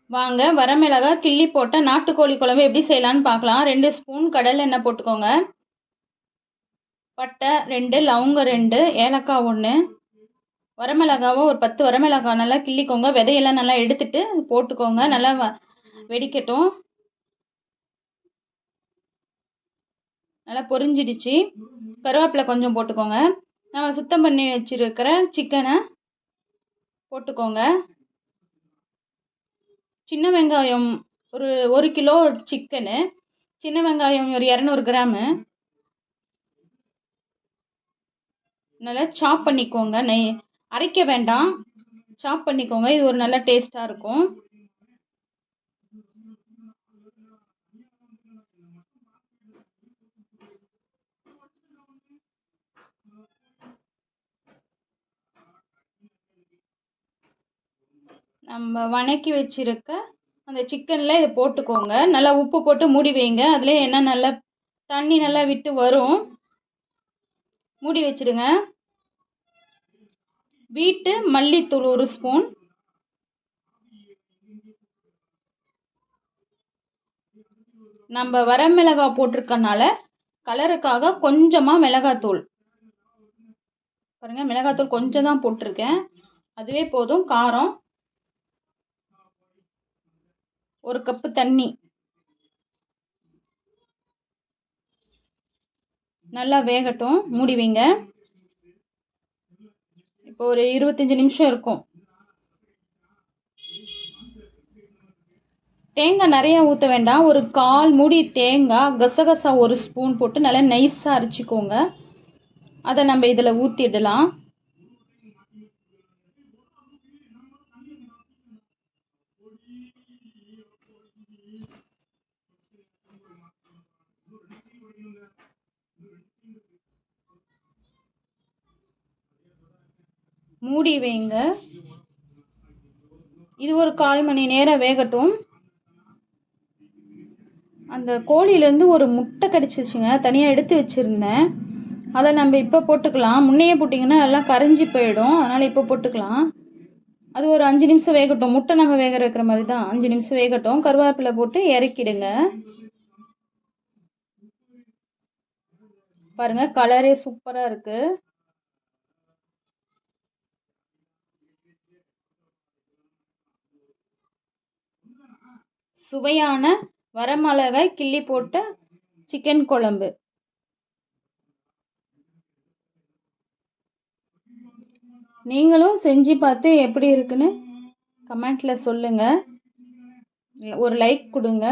வாங்க வரமிளகாய் கிள்ளி போட்ட நாட்டுக்கோழி குழம்பு எப்படி செய்யலான்னு பார்க்கலாம். 2 ஸ்பூன் கடலை எண்ணெய் போட்டுக்கோங்க. பட்டை 2, லவங்கம் 2, ஏலக்காய் 1, வரமிளகாவை ஒரு 10 வரமிளகாய் நல்லா கிள்ளிக்கோங்க. விதையெல்லாம் நல்லா எடுத்துட்டு போட்டுக்கோங்க. நல்லா வெடிக்கட்டும். நல்லா பொரிஞ்சிடுச்சு. கருவேப்பிலை கொஞ்சம் போட்டுக்கோங்க. நம்ம சுத்தம் பண்ணி வச்சிருக்கிற சிக்கனை போட்டுக்கோங்க. சின்ன வெங்காயம் ஒரு 1 கிலோ சிக்கனு, சின்ன வெங்காயம் ஒரு 200 கிராமு நல்லா சாப் பண்ணிக்கோங்க. அரைக்க வேண்டாம், சாப் பண்ணிக்கோங்க. இது ஒரு நல்ல டேஸ்டாக இருக்கும். நம்ம வணக்கி வச்சிருக்க அந்த சிக்கனில் இதை போட்டுக்கோங்க. நல்லா உப்பு போட்டு மூடி வைங்க. அதிலே என்ன நல்லா தண்ணி நல்லா விட்டு வரும். மூடி வச்சிடுங்க. வீட்டு மல்லித்தூள் 1 ஸ்பூன், நம்ம வரமிளகாய் போட்டிருக்கனால கலருக்காக கொஞ்சமாக மிளகாத்தூள் பாருங்கள். மிளகாத்தூள் கொஞ்சம் தான் போட்டிருக்கேன், அதுவே போதும். காரம் 1 கப்பு தண்ணி நல்லா வேகட்டும். மூடி வைங்க. இப்போ ஒரு 25 நிமிஷம் இருக்கும். தேங்காய் நிறைய ஊற்ற வேண்டாம். ஒரு 1/4 மூடி தேங்காய், கசகசா 1 ஸ்பூன் போட்டு நல்லா நைஸாக அரைச்சிக்கோங்க. அதை நம்ம இதில் ஊற்றிடலாம். மூடி வைங்க. இது ஒரு 1/4 மணி நேரம் வேகட்டும். அந்த கோழியிலேருந்து ஒரு முட்டை கிடச்சிச்சுங்க, தனியாக எடுத்து வச்சுருந்தேன். அதை நம்ம இப்போ போட்டுக்கலாம். முன்னையே போட்டிங்கன்னா எல்லாம் கரைஞ்சி போயிடும், அதனால் இப்போ போட்டுக்கலாம். அது ஒரு 5 நிமிஷம் வேகட்டும். முட்டை நம்ம வேக வைக்கிற மாதிரி தான். 5 நிமிஷம் வேகட்டும். கருவேப்பிலை போட்டு இறக்கிடுங்க. பாருங்க, கலரே சூப்பராக இருக்கு. சுவையான வரமிளகாய் கிள்ளி போட்ட சிக்கன் குழம்பு. நீங்களும் செஞ்சு பார்த்து எப்படி இருக்குன்னு கமெண்ட்ல சொல்லுங்க. ஒரு லைக் கொடுங்க.